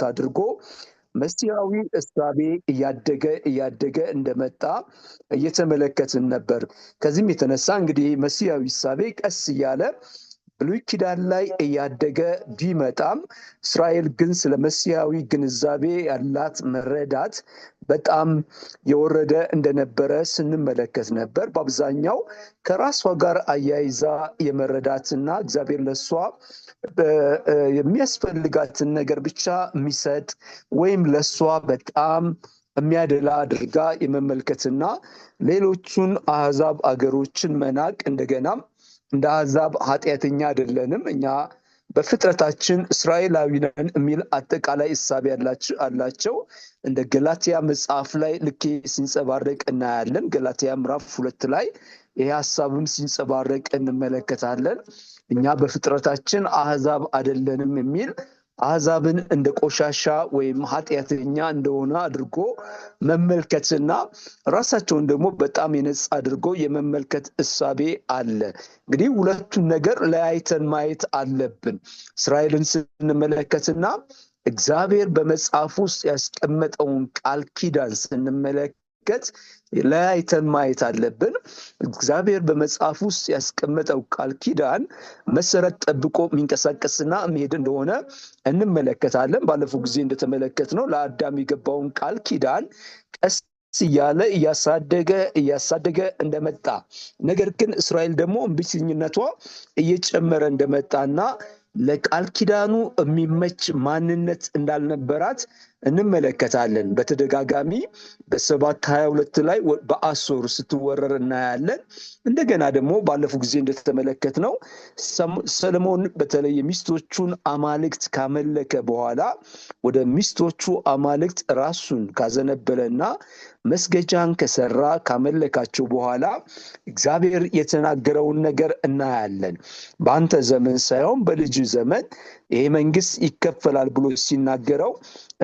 መሰረት አድርጎ መሲያዊ እሳቤ እያደገ እንደመጣ እየተመለከትን ነበር። ከዚህም የተነሳ እንግዲህ መሲያዊ እሳቤ ቀስ እያለ ብሉይ ኪዳን ላይ እያደገ ቢመጣም እስራኤል ግን ስለ መሲያዊ ግንዛቤ ያላት መረዳት በጣም የወረደ እንደነበረ ስንመለከት ነበር። በአብዛኛው ከራሷ ጋር አያይዛ የመረዳትና እግዚአብሔር ለሷ የሚያስፈልጋትን ነገር ብቻ የሚሰጥ ወይም ለሷ በጣም የሚያደላ አድርጋ የመመልከትና ሌሎቹን አሕዛብ አገሮችን መናቅ እንደገናም እንደ አሕዛብ ኃጢአተኛ አይደለንም እኛ በፍጥረታችን እስራኤላዊ ነን የሚል አጠቃላይ እሳቤ አላቸው። እንደ ገላትያ መጽሐፍ ላይ ልክ ሲንጸባረቅ እናያለን። ገላትያ ምዕራፍ 2 ላይ ይሄ ሐሳብም ሲንጸባረቅ እንመለከታለን። እኛ በፍጥረታችን አሕዛብ አይደለንም የሚል አሕዛብን እንደ ቆሻሻ ወይም ኃጢአተኛ እንደሆነ አድርጎ መመልከትና ራሳቸውን ደግሞ በጣም የነጻ አድርጎ የመመልከት እሳቤ አለ። እንግዲህ ሁለቱን ነገር ለያይተን ማየት አለብን። እስራኤልን ስንመለከትና እግዚአብሔር በመጽሐፍ ውስጥ ያስቀመጠውን ቃል ኪዳን ስንመለከት ለያይተን ማየት አለብን። እግዚአብሔር በመጽሐፍ ውስጥ ያስቀመጠው ቃል ኪዳን መሰረት ጠብቆ የሚንቀሳቀስና መሄድ እንደሆነ እንመለከታለን። ባለፈው ጊዜ እንደተመለከትነው ለአዳም የገባውን ቃል ኪዳን ቀስ እያለ እያሳደገ እንደመጣ ነገር ግን እስራኤል ደግሞ እምቢተኝነቷ እየጨመረ እንደመጣና ለቃል ኪዳኑ የሚመች ማንነት እንዳልነበራት እንመለከታለን። በተደጋጋሚ በ7:22 ላይ በአሶር ስትወረር እናያለን። እንደገና ደግሞ ባለፈው ጊዜ እንደተመለከትነው ሰለሞን በተለይ የሚስቶቹን አማልክት ካመለከ በኋላ ወደ ሚስቶቹ አማልክት ራሱን ካዘነበለና መስገጃን ከሰራ ካመለካቸው በኋላ እግዚአብሔር የተናገረውን ነገር እናያለን። በአንተ ዘመን ሳይሆን በልጅ ዘመን ይሄ መንግስት ይከፈላል ብሎ ሲናገረው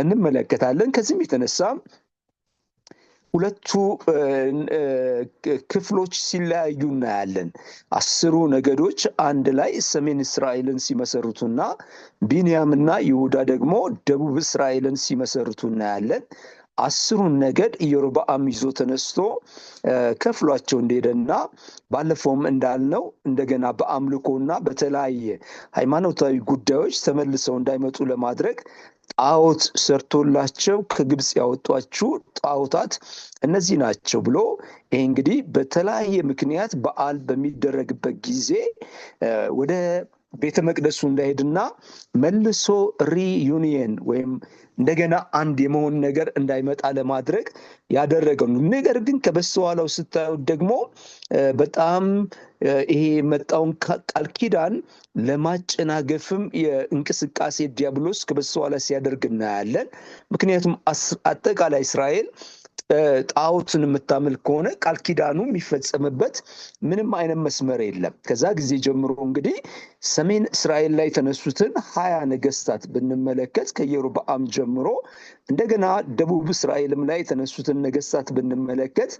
እንመለከታለን። ከዚህም የተነሳ ሁለቱ ክፍሎች ሲለያዩ እናያለን። 10 ነገዶች አንድ ላይ ሰሜን እስራኤልን ሲመሰርቱና ቢንያምና ይሁዳ ደግሞ ደቡብ እስራኤልን ሲመሰርቱ እናያለን። 10 ነገድ ኢዮርብዓም ይዞ ተነስቶ ከፍሏቸው እንደሄደና ባለፈውም እንዳልነው እንደገና በአምልኮና በተለያየ ሃይማኖታዊ ጉዳዮች ተመልሰው እንዳይመጡ ለማድረግ ጣዖት ሰርቶላቸው ከግብፅ ያወጧችሁ ጣዖታት እነዚህ ናቸው ብሎ ይሄ እንግዲህ በተለያየ ምክንያት በዓል በሚደረግበት ጊዜ ወደ ቤተ መቅደሱ እንዳይሄድና መልሶ ሪዩኒየን ወይም እንደገና አንድ የመሆን ነገር እንዳይመጣ ለማድረግ ያደረገው ነው። ነገር ግን ከበስተኋላው ስታዩት ደግሞ በጣም ይሄ መጣውን ቃል ኪዳን ለማጨናገፍም የእንቅስቃሴ ዲያብሎስ ከበስተኋላ ሲያደርግ እናያለን። ምክንያቱም አጠቃላይ እስራኤል ጣዖትን የምታመልክ ከሆነ ቃል ኪዳኑ የሚፈጸምበት ምንም አይነት መስመር የለም። ከዛ ጊዜ ጀምሮ እንግዲህ ሰሜን እስራኤል ላይ የተነሱትን 20 ነገስታት ብንመለከት ከኢዮርብዓም ጀምሮ እንደገና ደቡብ እስራኤልም ላይ የተነሱትን ነገስታት ብንመለከት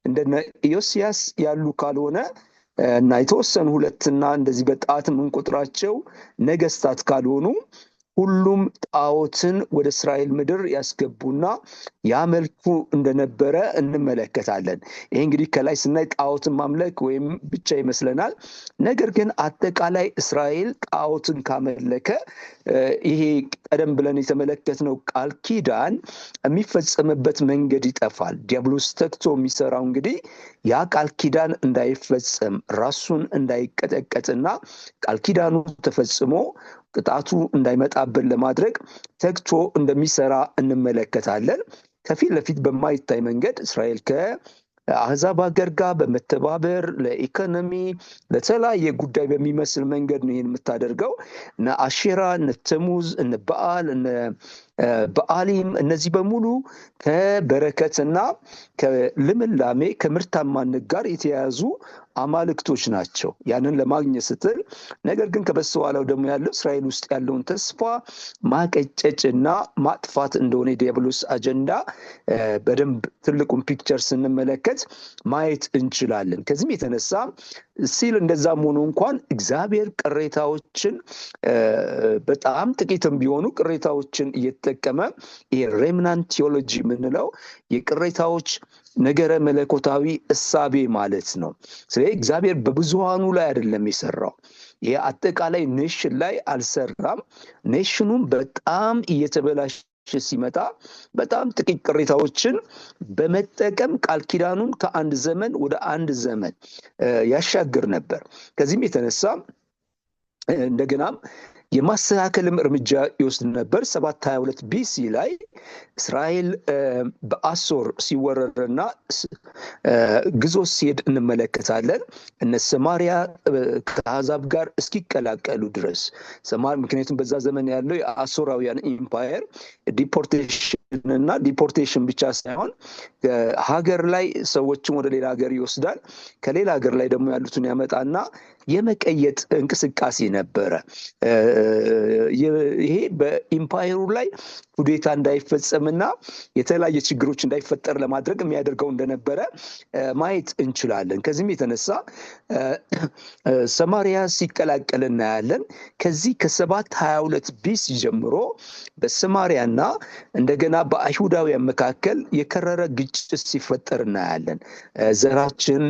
እንደነ ኢዮስያስ ያሉ ካልሆነ እና የተወሰኑ 2 እንደዚህ በጣት የምንቆጥራቸው ነገስታት ካልሆኑ ሁሉም ጣዖትን ወደ እስራኤል ምድር ያስገቡና ያመልኩ እንደነበረ እንመለከታለን። ይሄ እንግዲህ ከላይ ስናይ ጣዖትን ማምለክ ወይም ብቻ ይመስለናል። ነገር ግን አጠቃላይ እስራኤል ጣዖትን ካመለከ ይሄ ቀደም ብለን የተመለከትነው ቃል ኪዳን የሚፈጸምበት መንገድ ይጠፋል። ዲያብሎስ ተግቶ የሚሰራው እንግዲህ ያ ቃል ኪዳን እንዳይፈጸም ራሱን እንዳይቀጠቀጥና ቃል ኪዳኑ ተፈጽሞ ቅጣቱ እንዳይመጣብን ለማድረግ ተግቶ እንደሚሰራ እንመለከታለን። ከፊት ለፊት በማይታይ መንገድ እስራኤል ከአሕዛብ ሀገር ጋር በመተባበር ለኢኮኖሚ ለተለያየ ጉዳይ በሚመስል መንገድ ነው ይህን የምታደርገው። እነ አሼራ፣ እነ ተሙዝ፣ እነ በዓል፣ እነ በዓሊም እነዚህ በሙሉ ከበረከትና ከልምላሜ ከምርታማነት ጋር የተያያዙ አማልክቶች ናቸው። ያንን ለማግኘት ስትል ነገር ግን ከበስተኋላው ደግሞ ያለው እስራኤል ውስጥ ያለውን ተስፋ ማቀጨጭና ማጥፋት እንደሆነ የዲያብሎስ አጀንዳ በደንብ ትልቁን ፒክቸር ስንመለከት ማየት እንችላለን። ከዚህም የተነሳ ሲል እንደዛም ሆኖ እንኳን እግዚአብሔር ቅሬታዎችን በጣም ጥቂትም ቢሆኑ ቅሬታዎችን የተጠቀመ ይሄ ሬምናንት ቴዎሎጂ የምንለው የቅሬታዎች ነገረ መለኮታዊ እሳቤ ማለት ነው። ስለዚህ እግዚአብሔር በብዙሃኑ ላይ አይደለም የሰራው። ይሄ አጠቃላይ ኔሽን ላይ አልሰራም። ኔሽኑም በጣም እየተበላሸ ሲመጣ በጣም ጥቂት ቅሬታዎችን በመጠቀም ቃል ኪዳኑን ከአንድ ዘመን ወደ አንድ ዘመን ያሻግር ነበር። ከዚህም የተነሳ እንደገናም የማስተካከልም እርምጃ ይወስድ ነበር። 722 ቢሲ ላይ እስራኤል በአሶር ሲወረርና ግዞት ሲሄድ እንመለከታለን። እነ ሰማሪያ ከአሕዛብ ጋር እስኪቀላቀሉ ድረስ ምክንያቱም በዛ ዘመን ያለው የአሶራውያን ኢምፓየር ዲፖርቴሽንና ዲፖርቴሽን ብቻ ሳይሆን ሀገር ላይ ሰዎችን ወደ ሌላ ሀገር ይወስዳል። ከሌላ ሀገር ላይ ደግሞ ያሉትን ያመጣና የመቀየጥ እንቅስቃሴ ነበረ። ይሄ በኢምፓየሩ ላይ ኩዴታ እንዳይፈጸምና የተለያየ ችግሮች እንዳይፈጠር ለማድረግ የሚያደርገው እንደነበረ ማየት እንችላለን። ከዚህም የተነሳ ሰማሪያ ሲቀላቀል እናያለን። ከዚህ ከ722 ቢሲ ጀምሮ በሰማሪያና እንደገና በአይሁዳውያን መካከል የከረረ ግጭት ሲፈጠር እናያለን። ዘራችን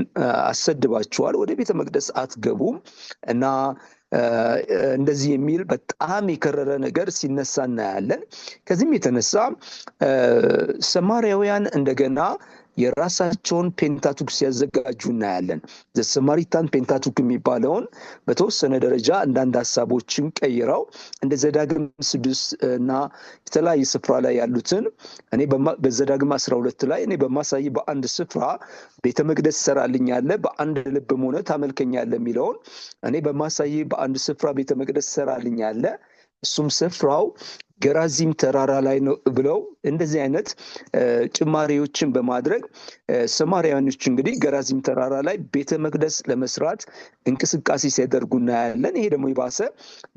አሰድባችኋል፣ ወደ ቤተ መቅደስ አትገቡም እና እንደዚህ የሚል በጣም የከረረ ነገር ሲነሳ እናያለን። ከዚህም የተነሳ ሰማርያውያን እንደገና የራሳቸውን ፔንታቱክ ሲያዘጋጁ እናያለን። ዘሰማሪታን ፔንታቱክ የሚባለውን በተወሰነ ደረጃ አንዳንድ ሀሳቦችን ቀይረው እንደ ዘዳግም 6 እና የተለያየ ስፍራ ላይ ያሉትን በዘዳግም 12 ላይ እኔ በማሳይ በአንድ ስፍራ ቤተ መቅደስ ሰራልኛለ በአንድ ልብም ሆነ ታመልከኛለ የሚለውን እኔ በማሳይ በአንድ ስፍራ ቤተ መቅደስ ሰራልኛለ እሱም ስፍራው ገራዚም ተራራ ላይ ነው ብለው እንደዚህ አይነት ጭማሪዎችን በማድረግ ሰማርያውያኖች እንግዲህ ገራዚም ተራራ ላይ ቤተ መቅደስ ለመስራት እንቅስቃሴ ሲያደርጉ እናያለን። ይሄ ደግሞ የባሰ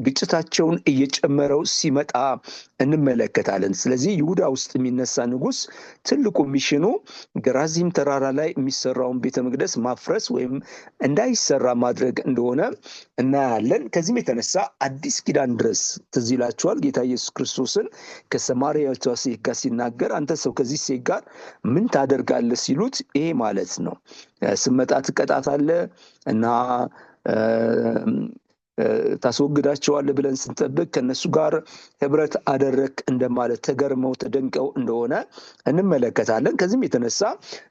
ግጭታቸውን እየጨመረው ሲመጣ እንመለከታለን። ስለዚህ ይሁዳ ውስጥ የሚነሳ ንጉስ ትልቁ ሚሽኑ ገራዚም ተራራ ላይ የሚሰራውን ቤተ መቅደስ ማፍረስ ወይም እንዳይሰራ ማድረግ እንደሆነ እናያለን። ከዚህም የተነሳ አዲስ ኪዳን ድረስ ትዝ ይላችኋል ጌታ ኢየሱስ ክርስቶስን ከሰማርያዊቷ ሴት ጋር ሲናገር አንተ ሰው ከዚህ ሴት ጋር ምን ታደርጋለህ ሲሉት ይሄ ማለት ነው ስመጣ ትቀጣታለህ እና ታስወግዳቸዋለህ ብለን ስንጠብቅ ከነሱ ጋር ህብረት አደረክ እንደማለት ተገርመው ተደንቀው እንደሆነ እንመለከታለን። ከዚህም የተነሳ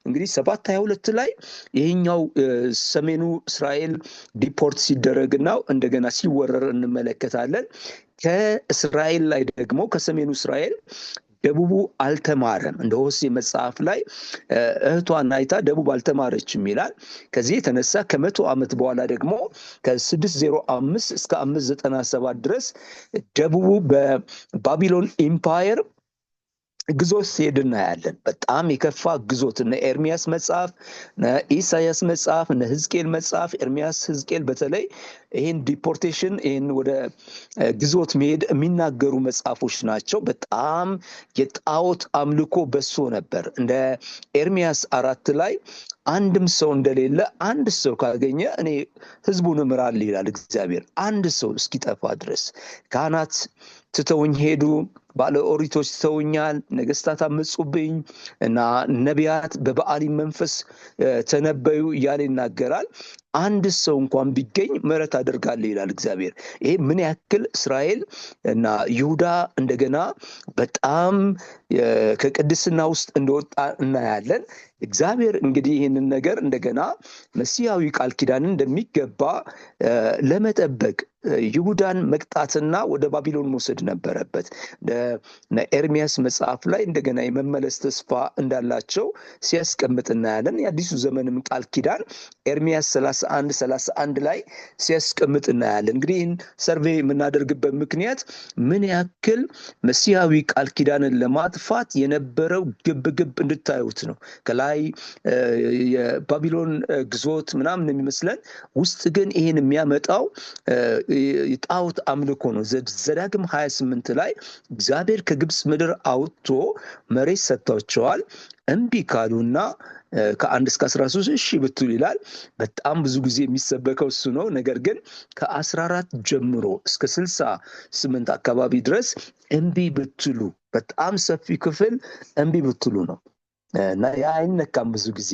እንግዲህ 722 ላይ ይሄኛው ሰሜኑ እስራኤል ዲፖርት ሲደረግና እንደገና ሲወረር እንመለከታለን። ከእስራኤል ላይ ደግሞ ከሰሜኑ እስራኤል ደቡቡ አልተማረም። እንደ ሆሴዕ መጽሐፍ ላይ እህቷን አይታ ደቡብ አልተማረችም ይላል። ከዚህ የተነሳ ከ100 ዓመት በኋላ ደግሞ ከ605 እስከ 597 ድረስ ደቡቡ በባቢሎን ኢምፓየር ግዞት ሲሄድ እናያለን። በጣም የከፋ ግዞት እነ ኤርሚያስ መጽሐፍ፣ እነ ኢሳያስ መጽሐፍ፣ እነ ሕዝቅኤል መጽሐፍ ኤርሚያስ፣ ሕዝቅኤል በተለይ ይህን ዲፖርቴሽን ይህን ወደ ግዞት መሄድ የሚናገሩ መጽሐፎች ናቸው። በጣም የጣዖት አምልኮ በሶ ነበር። እንደ ኤርሚያስ 4 ላይ አንድም ሰው እንደሌለ አንድ ሰው ካገኘ እኔ ህዝቡን እምራለሁ ይላል እግዚአብሔር። አንድ ሰው እስኪጠፋ ድረስ ካህናት ትተውኝ ሄዱ፣ ባለ ኦሪቶች ትተውኛል፣ ነገስታት አመጹብኝ እና ነቢያት በበዓሊም መንፈስ ተነበዩ እያለ ይናገራል። አንድ ሰው እንኳን ቢገኝ ምሕረት አደርጋለሁ ይላል እግዚአብሔር። ይሄ ምን ያክል እስራኤል እና ይሁዳ እንደገና በጣም ከቅድስና ውስጥ እንደወጣ እናያለን። እግዚአብሔር እንግዲህ ይህንን ነገር እንደገና መሲያዊ ቃል ኪዳንን እንደሚገባ ለመጠበቅ ይሁዳን መቅጣትና ወደ ባቢሎን መውሰድ ነበረበት። ኤርሚያስ መጽሐፍ ላይ እንደገና የመመለስ ተስፋ እንዳላቸው ሲያስቀምጥ እናያለን። የአዲሱ ዘመንም ቃል ኪዳን ኤርሚያስ 31 ላይ ሲያስቀምጥ እናያለን። እንግዲህ ይህን ሰርቬይ የምናደርግበት ምክንያት ምን ያክል መሲያዊ ቃል ኪዳንን ለማጥፋት የነበረው ግብግብ እንድታዩት ነው። ከላይ የባቢሎን ግዞት ምናምን የሚመስለን ውስጥ ግን ይህን የሚያመጣው የጣዖት አምልኮ ነው። ዘዳግም 28 ላይ እግዚአብሔር ከግብፅ ምድር አውጥቶ መሬት ሰጥቷቸዋል። እምቢ ካሉና ከ1 እስከ 13 እሺ ብትሉ ይላል። በጣም ብዙ ጊዜ የሚሰበከው እሱ ነው። ነገር ግን ከ14 ጀምሮ እስከ 68 አካባቢ ድረስ እምቢ ብትሉ፣ በጣም ሰፊ ክፍል እምቢ ብትሉ ነው እና ያ አይነካም ብዙ ጊዜ።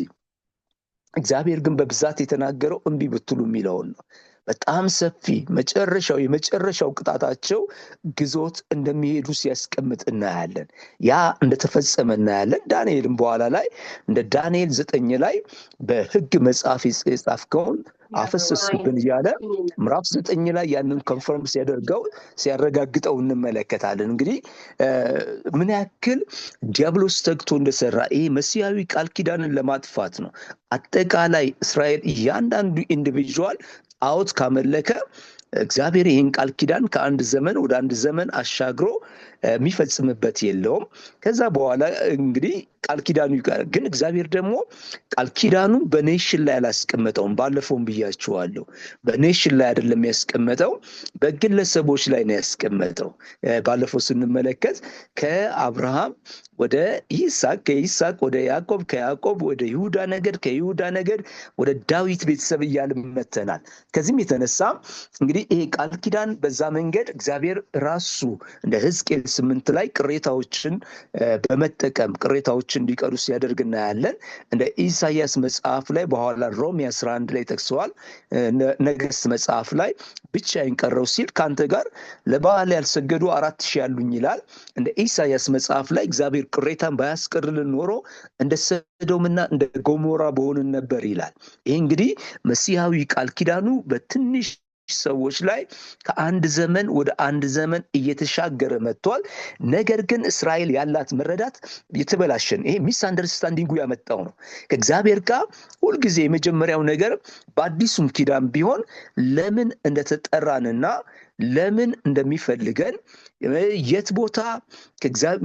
እግዚአብሔር ግን በብዛት የተናገረው እምቢ ብትሉ የሚለውን ነው። በጣም ሰፊ የመጨረሻው ቅጣታቸው ግዞት እንደሚሄዱ ሲያስቀምጥ እናያለን። ያ እንደተፈጸመ እናያለን። ዳንኤልም በኋላ ላይ እንደ ዳንኤል 9 ላይ በሕግ መጽሐፍ የጻፍከውን አፈሰስኩብን እያለ ምዕራፍ 9 ላይ ያንን ኮንፈርም ሲያረጋግጠው እንመለከታለን። እንግዲህ ምን ያክል ዲያብሎስ ተግቶ እንደሰራ ይሄ መሲያዊ ቃል ኪዳንን ለማጥፋት ነው። አጠቃላይ እስራኤል እያንዳንዱ ኢንዲቪጁዋል ጣዖት ካመለከ እግዚአብሔር ይህን ቃል ኪዳን ከአንድ ዘመን ወደ አንድ ዘመን አሻግሮ የሚፈጽምበት የለውም። ከዛ በኋላ እንግዲህ ቃል ኪዳኑ ይቀር። ግን እግዚአብሔር ደግሞ ቃል ኪዳኑ በኔሽን ላይ አላስቀመጠውም። ባለፈውም ብያችኋለሁ። በኔሽን ላይ አይደለም ያስቀመጠው፣ በግለሰቦች ላይ ነው ያስቀመጠው። ባለፈው ስንመለከት ከአብርሃም ወደ ይስሐቅ፣ ከይስሐቅ ወደ ያዕቆብ፣ ከያዕቆብ ወደ ይሁዳ ነገድ፣ ከይሁዳ ነገድ ወደ ዳዊት ቤተሰብ እያልን መተናል። ከዚህም የተነሳ እንግዲህ ይሄ ቃል ኪዳን በዛ መንገድ እግዚአብሔር ራሱ እንደ ሕዝቅኤል 8 ላይ ቅሬታዎችን በመጠቀም ቅሬታዎችን እንዲቀሩ ሲያደርግ እናያለን። እንደ ኢሳይያስ መጽሐፍ ላይ በኋላ ሮሜ 11 ላይ ጠቅሰዋል። ነገሥት መጽሐፍ ላይ ብቻዬን ቀረው ሲል ከአንተ ጋር ለበዓል ያልሰገዱ 4000 ያሉኝ ይላል። እንደ ኢሳይያስ መጽሐፍ ላይ እግዚአብሔር ቅሬታን ባያስቀርልን ኖሮ እንደ ሰዶምና እንደ ጎሞራ በሆንን ነበር ይላል። ይህ እንግዲህ መሲሐዊ ቃል ኪዳኑ በትንሽ ሰዎች ላይ ከአንድ ዘመን ወደ አንድ ዘመን እየተሻገረ መጥቷል። ነገር ግን እስራኤል ያላት መረዳት የተበላሸን፣ ይሄ ሚስ አንደርስታንዲንጉ ያመጣው ነው። ከእግዚአብሔር ጋር ሁልጊዜ የመጀመሪያው ነገር በአዲሱም ኪዳን ቢሆን ለምን እንደተጠራንና ለምን እንደሚፈልገን የት ቦታ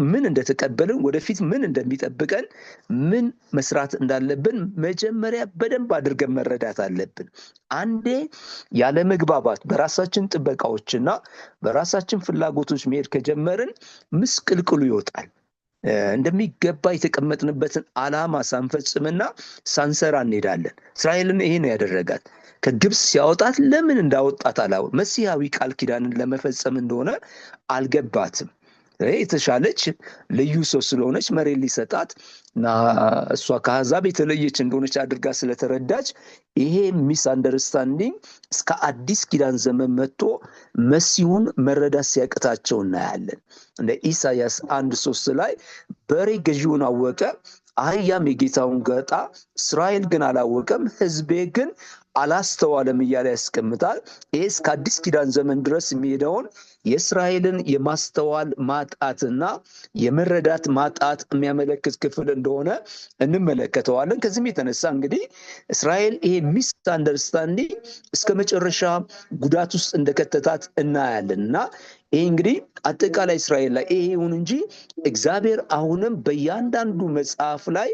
ምን እንደተቀበልን ወደፊት ምን እንደሚጠብቀን ምን መስራት እንዳለብን መጀመሪያ በደንብ አድርገን መረዳት አለብን። አንዴ ያለ መግባባት በራሳችን ጥበቃዎችና በራሳችን ፍላጎቶች መሄድ ከጀመርን ምስቅልቅሉ ይወጣል። እንደሚገባ የተቀመጥንበትን ዓላማ ሳንፈጽምና ሳንሰራ እንሄዳለን። እስራኤልን ይሄ ነው ያደረጋት። ከግብፅ ሲያወጣት ለምን እንዳወጣት አላወቅም። መሲሐዊ ቃል ኪዳንን ለመፈጸም እንደሆነ አልገባትም። የተሻለች ልዩ ሰው ስለሆነች መሬት ሊሰጣት እና እሷ ከአሕዛብ የተለየች እንደሆነች አድርጋ ስለተረዳች ይሄ ሚስ አንደርስታንዲንግ እስከ አዲስ ኪዳን ዘመን መጥቶ መሲሁን መረዳት ሲያቅታቸው እናያለን። እንደ ኢሳይያስ 1:3 ላይ በሬ ገዢውን አወቀ፣ አህያም የጌታውን ገጣ፣ እስራኤል ግን አላወቀም፣ ሕዝቤ ግን አላስተዋለም እያለ ያስቀምጣል። ይህ እስከ አዲስ ኪዳን ዘመን ድረስ የሚሄደውን የእስራኤልን የማስተዋል ማጣትና የመረዳት ማጣት የሚያመለክት ክፍል እንደሆነ እንመለከተዋለን። ከዚህም የተነሳ እንግዲህ እስራኤል ይሄ ሚስ አንደርስታንዲንግ እስከ መጨረሻ ጉዳት ውስጥ እንደከተታት እናያለን እና ይሄ እንግዲህ አጠቃላይ እስራኤል ላይ ይሄ ይሁን እንጂ እግዚአብሔር አሁንም በእያንዳንዱ መጽሐፍ ላይ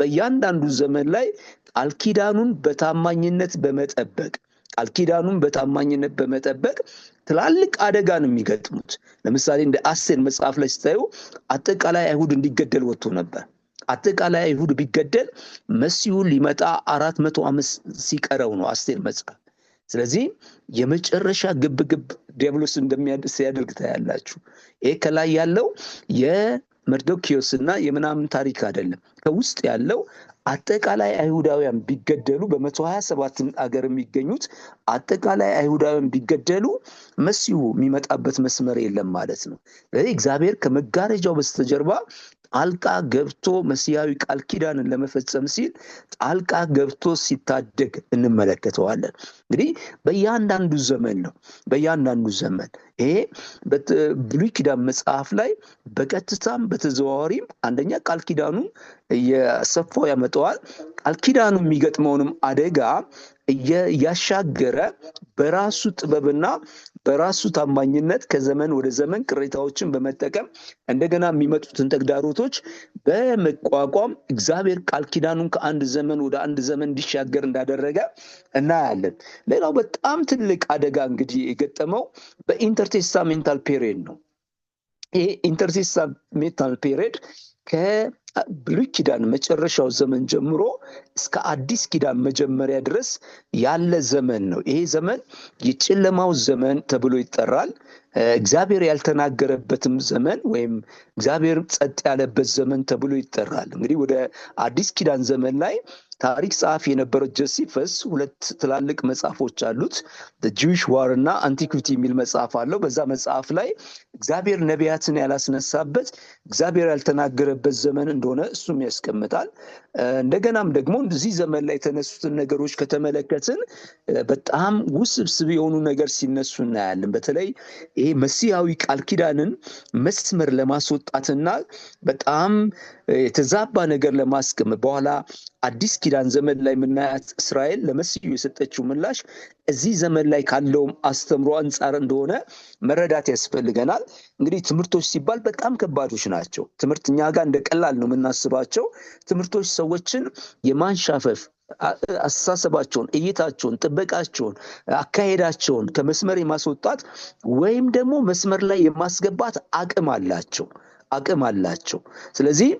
በእያንዳንዱ ዘመን ላይ ቃል ኪዳኑን በታማኝነት በመጠበቅ ትላልቅ አደጋ ነው የሚገጥሙት። ለምሳሌ እንደ አስቴር መጽሐፍ ላይ ስታዩ አጠቃላይ አይሁድ እንዲገደል ወጥቶ ነበር። አጠቃላይ አይሁድ ቢገደል መሲሁ ሊመጣ 400 ዓመት ሲቀረው ነው አስቴር መጽሐፍ። ስለዚህ የመጨረሻ ግብግብ ዲያብሎስ ሲያደርግ ታያላችሁ። ይሄ ከላይ ያለው የመርዶክዮስና የምናምን ታሪክ አይደለም። ከውስጥ ያለው አጠቃላይ አይሁዳውያን ቢገደሉ በ127 አገር የሚገኙት አጠቃላይ አይሁዳውያን ቢገደሉ መሲሁ የሚመጣበት መስመር የለም ማለት ነው። ስለዚህ እግዚአብሔር ከመጋረጃው በስተጀርባ ጣልቃ ገብቶ መሲያዊ ቃል ኪዳንን ለመፈጸም ሲል ጣልቃ ገብቶ ሲታደግ እንመለከተዋለን። እንግዲህ በእያንዳንዱ ዘመን ይሄ በብሉይ ኪዳን መጽሐፍ ላይ በቀጥታም በተዘዋዋሪም አንደኛ ቃል ኪዳኑን እየሰፋው ያመጣዋል። ቃል ኪዳኑ የሚገጥመውንም አደጋ እያሻገረ በራሱ ጥበብና በራሱ ታማኝነት ከዘመን ወደ ዘመን ቅሬታዎችን በመጠቀም እንደገና የሚመጡትን ተግዳሮቶች በመቋቋም እግዚአብሔር ቃል ኪዳኑን ከአንድ ዘመን ወደ አንድ ዘመን እንዲሻገር እንዳደረገ እናያለን። ሌላው በጣም ትልቅ አደጋ እንግዲህ የገጠመው በኢንተርቴስታሜንታል ፔሪየድ ነው። ይሄ ኢንተርቴስታሜንታል ፔሪየድ ከብሉይ ኪዳን መጨረሻው ዘመን ጀምሮ እስከ አዲስ ኪዳን መጀመሪያ ድረስ ያለ ዘመን ነው። ይሄ ዘመን የጨለማው ዘመን ተብሎ ይጠራል። እግዚአብሔር ያልተናገረበትም ዘመን ወይም እግዚአብሔር ጸጥ ያለበት ዘመን ተብሎ ይጠራል። እንግዲህ ወደ አዲስ ኪዳን ዘመን ላይ ታሪክ ጸሐፊ የነበረው ጆሲፈስ ሁለት ትላልቅ መጽሐፎች አሉት። ጂዊሽ ዋር እና አንቲኩዊቲ የሚል መጽሐፍ አለው። በዛ መጽሐፍ ላይ እግዚአብሔር ነቢያትን ያላስነሳበት እግዚአብሔር ያልተናገረበት ዘመን እንደሆነ እሱም ያስቀምጣል። እንደገናም ደግሞ እዚህ ዘመን ላይ የተነሱትን ነገሮች ከተመለከትን በጣም ውስብስብ የሆኑ ነገር ሲነሱ እናያለን። በተለይ ይሄ መሲያዊ ቃል ኪዳንን መስመር ለማስወጣትና በጣም የተዛባ ነገር ለማስቀመጥ በኋላ አዲስ ኪዳን ዘመን ላይ የምናያት እስራኤል ለመሲሁ የሰጠችው ምላሽ እዚህ ዘመን ላይ ካለውም አስተምሮ አንጻር እንደሆነ መረዳት ያስፈልገናል። እንግዲህ ትምህርቶች ሲባል በጣም ከባዶች ናቸው። ትምህርት እኛ ጋር እንደ ቀላል ነው የምናስባቸው። ትምህርቶች ሰዎችን የማንሻፈፍ አስተሳሰባቸውን፣ እይታቸውን፣ ጥበቃቸውን፣ አካሄዳቸውን ከመስመር የማስወጣት ወይም ደግሞ መስመር ላይ የማስገባት አቅም አላቸው። ስለዚህ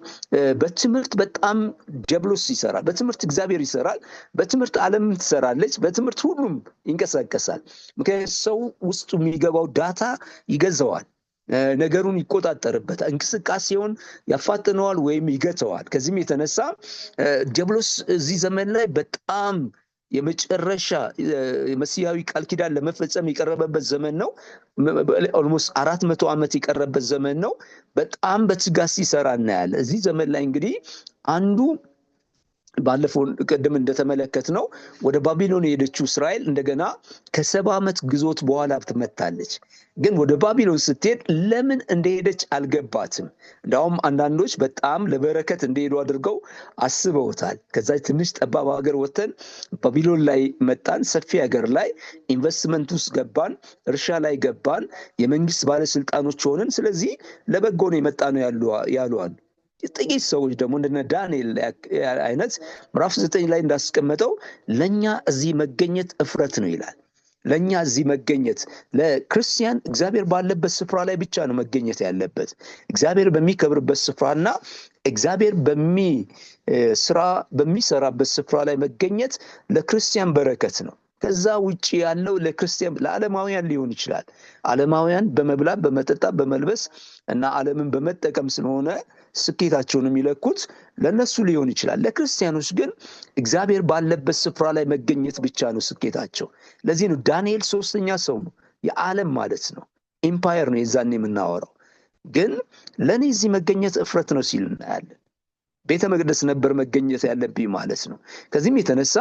በትምህርት በጣም ዲያብሎስ ይሰራል። በትምህርት እግዚአብሔር ይሰራል። በትምህርት ዓለም ትሰራለች። በትምህርት ሁሉም ይንቀሳቀሳል። ምክንያቱም ሰው ውስጡ የሚገባው ዳታ ይገዛዋል፣ ነገሩን ይቆጣጠርበታል፣ እንቅስቃሴውን ያፋጥነዋል ወይም ይገተዋል። ከዚህም የተነሳ ዲያብሎስ እዚህ ዘመን ላይ በጣም የመጨረሻ መሲያዊ ቃል ኪዳን ለመፈጸም የቀረበበት ዘመን ነው። ኦልሞስት 400 ዓመት የቀረበት ዘመን ነው። በጣም በትጋት ሲሰራ እናያለን። እዚህ ዘመን ላይ እንግዲህ አንዱ ባለፈው ቀደም እንደተመለከት ነው ወደ ባቢሎን የሄደችው እስራኤል እንደገና ከ70 ዓመት ግዞት በኋላ ትመታለች። ግን ወደ ባቢሎን ስትሄድ ለምን እንደሄደች አልገባትም። እንዳውም አንዳንዶች በጣም ለበረከት እንደሄዱ አድርገው አስበውታል። ከዛ ትንሽ ጠባብ ሀገር ወተን ባቢሎን ላይ መጣን። ሰፊ ሀገር ላይ ኢንቨስትመንት ውስጥ ገባን፣ እርሻ ላይ ገባን፣ የመንግስት ባለስልጣኖች ሆንን። ስለዚህ ለበጎ ነው የመጣ ነው ያሉዋል። ጥቂት ሰዎች ደግሞ እንደነ ዳንኤል አይነት ምዕራፍ 9 ላይ እንዳስቀመጠው ለኛ እዚህ መገኘት እፍረት ነው ይላል። ለኛ እዚህ መገኘት ለክርስቲያን እግዚአብሔር ባለበት ስፍራ ላይ ብቻ ነው መገኘት ያለበት። እግዚአብሔር በሚከብርበት ስፍራና እግዚአብሔር በሚሰራበት ስፍራ ላይ መገኘት ለክርስቲያን በረከት ነው። ከዛ ውጪ ያለው ለክርስቲያን ለዓለማውያን ሊሆን ይችላል። ዓለማውያን በመብላት በመጠጣት በመልበስ እና ዓለምን በመጠቀም ስለሆነ ስኬታቸውን የሚለኩት ለነሱ ሊሆን ይችላል። ለክርስቲያኖች ግን እግዚአብሔር ባለበት ስፍራ ላይ መገኘት ብቻ ነው ስኬታቸው። ለዚህ ነው ዳንኤል 3ኛ ሰው ነው፣ የዓለም ማለት ነው፣ ኢምፓየር ነው የዛን የምናወራው። ግን ለእኔ እዚህ መገኘት እፍረት ነው ሲል እናያለን። ቤተ መቅደስ ነበር መገኘት ያለብኝ ማለት ነው። ከዚህም የተነሳ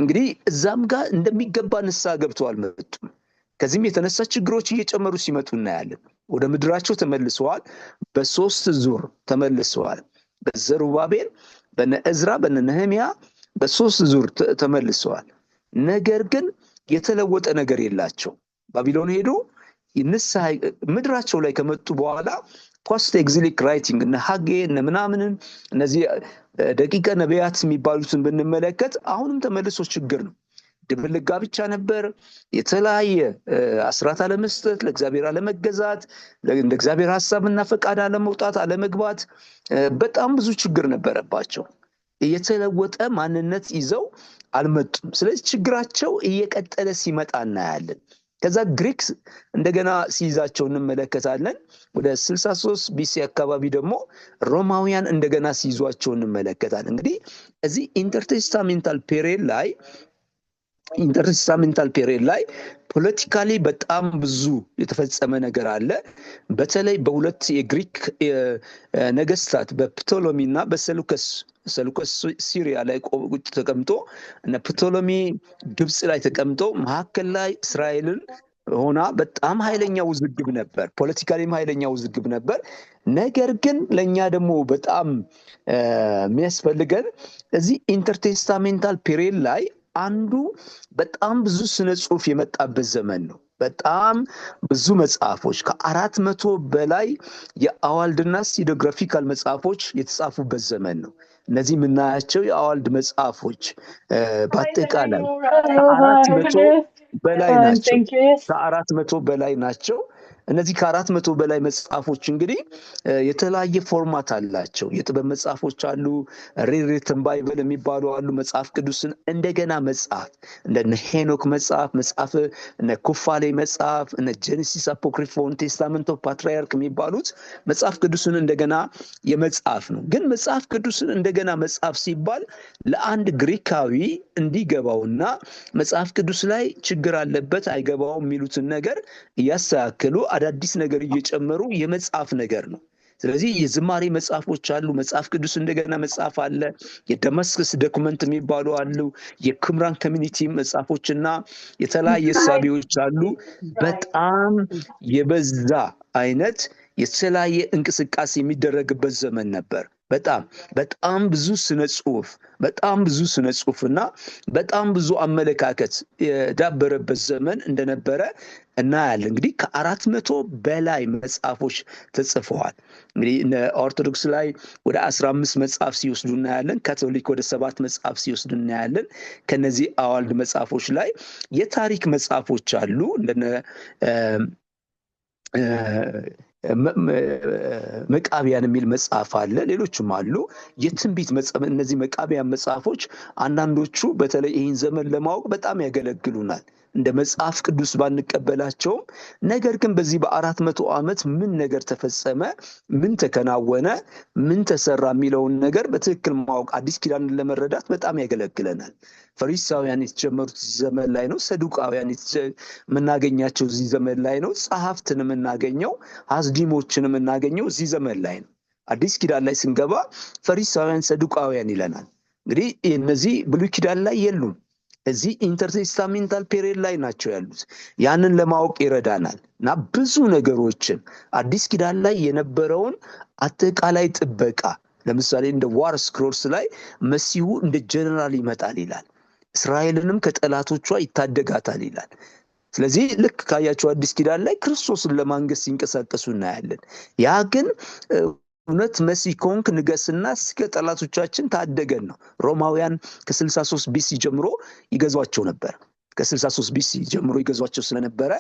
እንግዲህ እዛም ጋር እንደሚገባ ንስሐ ገብተዋል መጡም። ከዚህም የተነሳ ችግሮች እየጨመሩ ሲመጡ እናያለን። ወደ ምድራቸው ተመልሰዋል። በ3 ዙር ተመልሰዋል። በዘሩባቤል፣ በነዕዝራ፣ በነህምያ በ3 ዙር ተመልሰዋል። ነገር ግን የተለወጠ ነገር የላቸው። ባቢሎን ሄዶ ንስሐ ምድራቸው ላይ ከመጡ በኋላ ፖስት ኤግዚሊክ ራይቲንግ እነ ሐጌ እነ ምናምንን እነዚህ ደቂቀ ነቢያት የሚባሉትን ብንመለከት አሁንም ተመልሶ ችግር ነው። ድብልቅ ጋብቻ ነበር። የተለያየ አስራት አለመስጠት፣ ለእግዚአብሔር አለመገዛት፣ እንደ እግዚአብሔር ሐሳብና ፈቃድ አለመውጣት፣ አለመግባት፣ በጣም ብዙ ችግር ነበረባቸው። የተለወጠ ማንነት ይዘው አልመጡም። ስለዚህ ችግራቸው እየቀጠለ ሲመጣ እናያለን። ከዛ ግሪክ እንደገና ሲይዛቸው እንመለከታለን። ወደ 63 ቢሲ አካባቢ ደግሞ ሮማውያን እንደገና ሲይዟቸው እንመለከታለን። እንግዲህ እዚህ ኢንተርቴስታሜንታል ፔሪየድ ላይ ፖለቲካሊ በጣም ብዙ የተፈጸመ ነገር አለ። በተለይ በሁለት የግሪክ ነገስታት በፕቶሎሚ እና በሰሉከስ ሲሪያ ላይ ቁጭ ተቀምጦ እና ፕቶሎሚ ግብጽ ላይ ተቀምጦ መካከል ላይ እስራኤልን ሆና በጣም ኃይለኛ ውዝግብ ነበር። ፖለቲካሊም ኃይለኛ ውዝግብ ነበር። ነገር ግን ለኛ ደግሞ በጣም የሚያስፈልገን እዚህ ኢንተርቴስታሜንታል ፔሪየድ ላይ አንዱ በጣም ብዙ ስነ ጽሁፍ የመጣበት ዘመን ነው። በጣም ብዙ መጽሐፎች ከ400 በላይ የአዋልድና ሲዶግራፊካል መጽሐፎች የተጻፉበት ዘመን ነው። እነዚህ የምናያቸው የአዋልድ መጽሐፎች በአጠቃላይ ከ400 በላይ ናቸው። እነዚህ ከ400 በላይ መጽሐፎች እንግዲህ የተለያየ ፎርማት አላቸው። የጥበብ መጽሐፎች አሉ፣ ሪሪትን ባይብል የሚባሉ አሉ። መጽሐፍ ቅዱስን እንደገና መጽሐፍ እንደነ ሄኖክ መጽሐፍ እነ ኩፋሌ መጽሐፍ እነ ጄኔሲስ፣ አፖክሪፎን፣ ቴስታመንት ኦፍ ፓትሪያርክ የሚባሉት መጽሐፍ ቅዱስን እንደገና የመጽሐፍ ነው። ግን መጽሐፍ ቅዱስን እንደገና መጽሐፍ ሲባል ለአንድ ግሪካዊ እንዲገባውና መጽሐፍ ቅዱስ ላይ ችግር አለበት አይገባውም የሚሉትን ነገር እያስተካከሉ አዳዲስ ነገር እየጨመሩ የመጽሐፍ ነገር ነው። ስለዚህ የዝማሬ መጽሐፎች አሉ፣ መጽሐፍ ቅዱስ እንደገና መጽሐፍ አለ፣ የደማስከስ ዶክመንት የሚባሉ አሉ፣ የኩምራን ኮሚኒቲ መጽሐፎችና የተለያየ ሳቢዎች አሉ። በጣም የበዛ አይነት የተለያየ እንቅስቃሴ የሚደረግበት ዘመን ነበር። በጣም ብዙ ስነ ጽሁፍና በጣም ብዙ አመለካከት የዳበረበት ዘመን እንደነበረ እናያለን። እንግዲህ ከ400 በላይ መጽሐፎች ተጽፈዋል። እንግዲህ ኦርቶዶክስ ላይ ወደ 15 መጽሐፍ ሲወስዱ እናያለን። ካቶሊክ ወደ 7 መጽሐፍ ሲወስዱ እናያለን። ከነዚህ አዋልድ መጽሐፎች ላይ የታሪክ መጽሐፎች አሉ እንደነ መቃቢያን የሚል መጽሐፍ አለ፣ ሌሎችም አሉ። የትንቢት መጽሐፍ፣ እነዚህ መቃቢያን መጽሐፎች አንዳንዶቹ በተለይ ይህን ዘመን ለማወቅ በጣም ያገለግሉናል። እንደ መጽሐፍ ቅዱስ ባንቀበላቸውም ነገር ግን በዚህ በ400 ዓመት ምን ነገር ተፈጸመ፣ ምን ተከናወነ፣ ምን ተሰራ የሚለውን ነገር በትክክል ማወቅ አዲስ ኪዳንን ለመረዳት በጣም ያገለግለናል። ፈሪሳውያን የተጀመሩት እዚህ ዘመን ላይ ነው። ሰዱቃውያን የምናገኛቸው እዚህ ዘመን ላይ ነው። ጸሐፍትን የምናገኘው፣ ሐስዲሞችን የምናገኘው እዚህ ዘመን ላይ ነው። አዲስ ኪዳን ላይ ስንገባ ፈሪሳውያን፣ ሰዱቃውያን ይለናል። እንግዲህ እነዚህ ብሉይ ኪዳን ላይ የሉም። እዚህ ኢንተርቴስታሜንታል ፔሪየድ ላይ ናቸው ያሉት። ያንን ለማወቅ ይረዳናል እና ብዙ ነገሮችን አዲስ ኪዳን ላይ የነበረውን አጠቃላይ ጥበቃ፣ ለምሳሌ እንደ ዋር ስክሮልስ ላይ መሲሁ እንደ ጀነራል ይመጣል ይላል። እስራኤልንም ከጠላቶቿ ይታደጋታል ይላል። ስለዚህ ልክ ካያቸው አዲስ ኪዳን ላይ ክርስቶስን ለማንገስ ሲንቀሳቀሱ እናያለን። ያ ግን እውነት መሲህ ከሆንክ ንገስና እስከ ጠላቶቻችን ታደገን ነው። ሮማውያን ከ63 ቢሲ ጀምሮ ይገዟቸው ነበር። ከ63 ቢሲ ጀምሮ ይገዟቸው ስለነበረ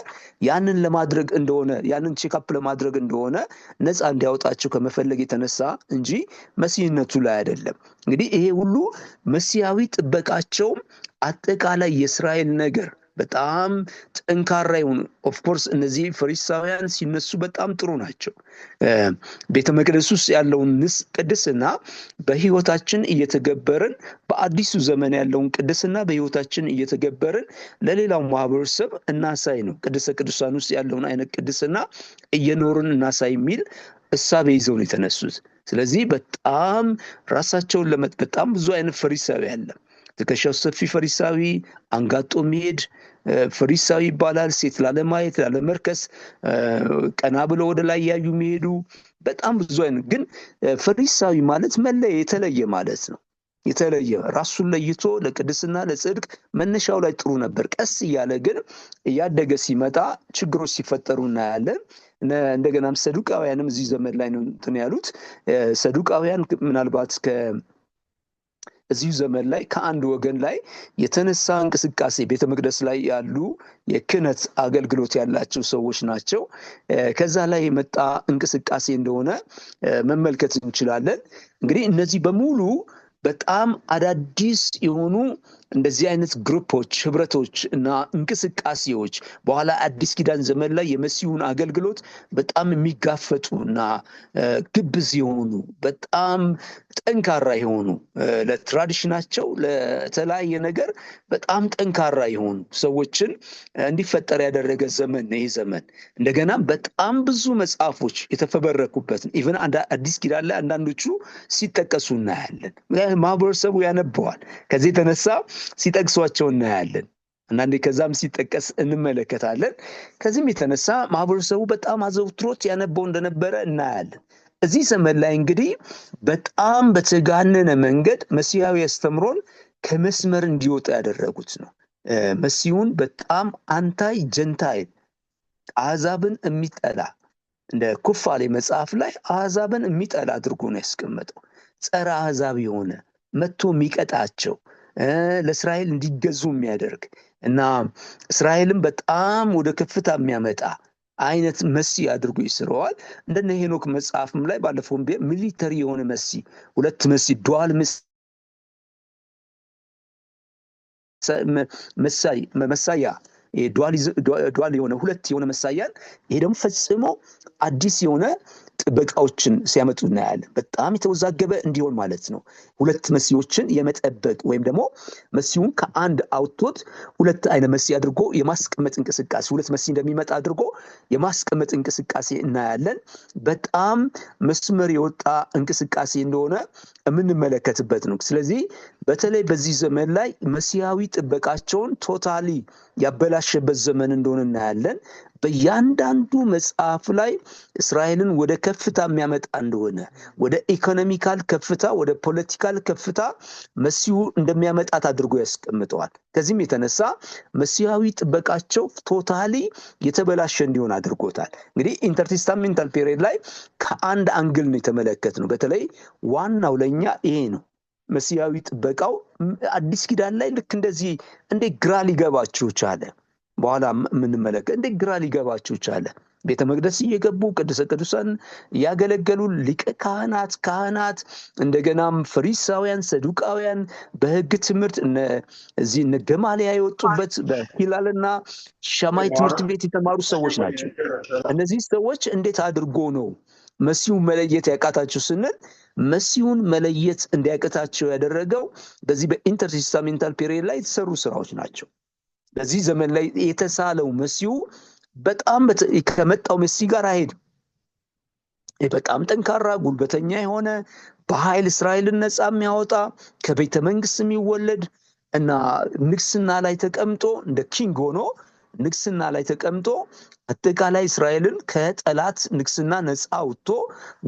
ያንን ለማድረግ እንደሆነ፣ ያንን ቼክአፕ ለማድረግ እንደሆነ፣ ነፃ እንዲያወጣቸው ከመፈለግ የተነሳ እንጂ መሲህነቱ ላይ አይደለም። እንግዲህ ይሄ ሁሉ መሲያዊ ጥበቃቸው አጠቃላይ የእስራኤል ነገር በጣም ጠንካራ ይሁን። ኦፍኮርስ እነዚህ ፈሪሳውያን ሲነሱ በጣም ጥሩ ናቸው። ቤተ መቅደስ ውስጥ ያለውን ቅድስና በህይወታችን እየተገበርን፣ በአዲሱ ዘመን ያለውን ቅድስና በህይወታችን እየተገበርን ለሌላው ማህበረሰብ እናሳይ ነው። ቅድስተ ቅዱሳን ውስጥ ያለውን አይነት ቅድስና እየኖርን እናሳይ የሚል እሳቤ ይዘው ነው የተነሱት። ስለዚህ በጣም ራሳቸውን በጣም ብዙ አይነት ፈሪሳዊ አለ። ትከሻው ሰፊ ፈሪሳዊ፣ አንጋጦ የሚሄድ ፈሪሳዊ ይባላል። ሴት ላለማየት ላለመርከስ ቀና ብለው ወደ ላይ ያዩ የሚሄዱ በጣም ብዙ አይነት። ግን ፈሪሳዊ ማለት መለየ፣ የተለየ ማለት ነው። የተለየ ራሱን ለይቶ ለቅድስና ለጽድቅ መነሻው ላይ ጥሩ ነበር። ቀስ እያለ ግን እያደገ ሲመጣ ችግሮች ሲፈጠሩ እናያለን። እንደገናም ሰዱቃውያንም እዚህ ዘመን ላይ ነው እንትን ያሉት። ሰዱቃውያን ምናልባት እዚሁ ዘመን ላይ ከአንድ ወገን ላይ የተነሳ እንቅስቃሴ ቤተ መቅደስ ላይ ያሉ የክህነት አገልግሎት ያላቸው ሰዎች ናቸው። ከዛ ላይ የመጣ እንቅስቃሴ እንደሆነ መመልከት እንችላለን። እንግዲህ እነዚህ በሙሉ በጣም አዳዲስ የሆኑ እንደዚህ አይነት ግሩፖች፣ ህብረቶች እና እንቅስቃሴዎች በኋላ አዲስ ኪዳን ዘመን ላይ የመሲሁን አገልግሎት በጣም የሚጋፈጡ እና ግብዝ የሆኑ በጣም ጠንካራ የሆኑ ለትራዲሽናቸው ለተለያየ ነገር በጣም ጠንካራ የሆኑ ሰዎችን እንዲፈጠር ያደረገ ዘመን ነው ይህ ዘመን። እንደገና በጣም ብዙ መጽሐፎች የተፈበረኩበት ኢቨን አዲስ ኪዳን ላይ አንዳንዶቹ ሲጠቀሱ እናያለን። ማህበረሰቡ ያነበዋል። ከዚህ የተነሳ ሲጠቅሷቸው እናያለን። አንዳንዴ ከዛም ሲጠቀስ እንመለከታለን። ከዚህም የተነሳ ማህበረሰቡ በጣም አዘውትሮት ያነበው እንደነበረ እናያለን። እዚህ ዘመን ላይ እንግዲህ በጣም በተጋነነ መንገድ መሲሐዊ አስተምሮን ከመስመር እንዲወጣ ያደረጉት ነው። መሲሁን በጣም አንታይ ጀንታይል፣ አሕዛብን የሚጠላ እንደ ኩፋሌ መጽሐፍ ላይ አሕዛብን የሚጠላ አድርጎ ነው ያስቀመጠው። ጸረ አሕዛብ የሆነ መጥቶ የሚቀጣቸው ለእስራኤል እንዲገዙ የሚያደርግ እና እስራኤልን በጣም ወደ ከፍታ የሚያመጣ አይነት መሲ አድርጎ ይስረዋል። እንደነ ሄኖክ መጽሐፍም ላይ ባለፈው ሚሊተሪ የሆነ መሲ ሁለት መሲ ዱዋል መሳያ ዱዋል የሆነ ሁለት የሆነ መሳያን ይሄ ደግሞ ፈጽሞ አዲስ የሆነ ጥበቃዎችን ሲያመጡ እናያለን። በጣም የተወዛገበ እንዲሆን ማለት ነው። ሁለት መሲዎችን የመጠበቅ ወይም ደግሞ መሲውን ከአንድ አውጥቶት ሁለት አይነት መሲ አድርጎ የማስቀመጥ እንቅስቃሴ ሁለት መሲ እንደሚመጣ አድርጎ የማስቀመጥ እንቅስቃሴ እናያለን። በጣም መስመር የወጣ እንቅስቃሴ እንደሆነ የምንመለከትበት ነው። ስለዚህ በተለይ በዚህ ዘመን ላይ መሲያዊ ጥበቃቸውን ቶታሊ ያበላሸበት ዘመን እንደሆነ እናያለን። በእያንዳንዱ መጽሐፍ ላይ እስራኤልን ወደ ከፍታ የሚያመጣ እንደሆነ ወደ ኢኮኖሚካል ከፍታ ወደ ፖለቲካል ከፍታ መሲሁ እንደሚያመጣት አድርጎ ያስቀምጠዋል። ከዚህም የተነሳ መሲያዊ ጥበቃቸው ቶታሊ የተበላሸ እንዲሆን አድርጎታል። እንግዲህ ኢንተርቴስታሜንታል ፔሪየድ ላይ ከአንድ አንግል ነው የተመለከትነው። በተለይ ዋናው ለኛ ይሄ ነው። መሲያዊ ጥበቃው አዲስ ኪዳን ላይ ልክ እንደዚህ እንደ ግራ ሊገባችሁ ቻለ። በኋላ የምንመለከት እንደ ግራ ሊገባችሁ ቻለ። ቤተ መቅደስ እየገቡ ቅዱሰ ቅዱሳን ያገለገሉ ሊቀ ካህናት እንደገናም ፈሪሳውያን፣ ሰዱቃውያን በሕግ ትምህርት እዚህ እነ ገማልያ የወጡበት በሂላልና ሻማይ ትምህርት ቤት የተማሩ ሰዎች ናቸው። እነዚህ ሰዎች እንዴት አድርጎ ነው መሲሁን መለየት ያቃታቸው ስንል መሲሁን መለየት እንዲያቀታቸው ያደረገው በዚህ በኢንተርቴስታሜንታል ፔሪየድ ላይ የተሰሩ ስራዎች ናቸው። በዚህ ዘመን ላይ የተሳለው መሲሁ በጣም ከመጣው መሲ ጋር አይሄድም። በጣም ጠንካራ ጉልበተኛ የሆነ በኃይል እስራኤልን ነፃ የሚያወጣ ከቤተ መንግስት የሚወለድ እና ንግስና ላይ ተቀምጦ እንደ ኪንግ ሆኖ ንግስና ላይ ተቀምጦ አጠቃላይ እስራኤልን ከጠላት ንግስና ነፃ አውጥቶ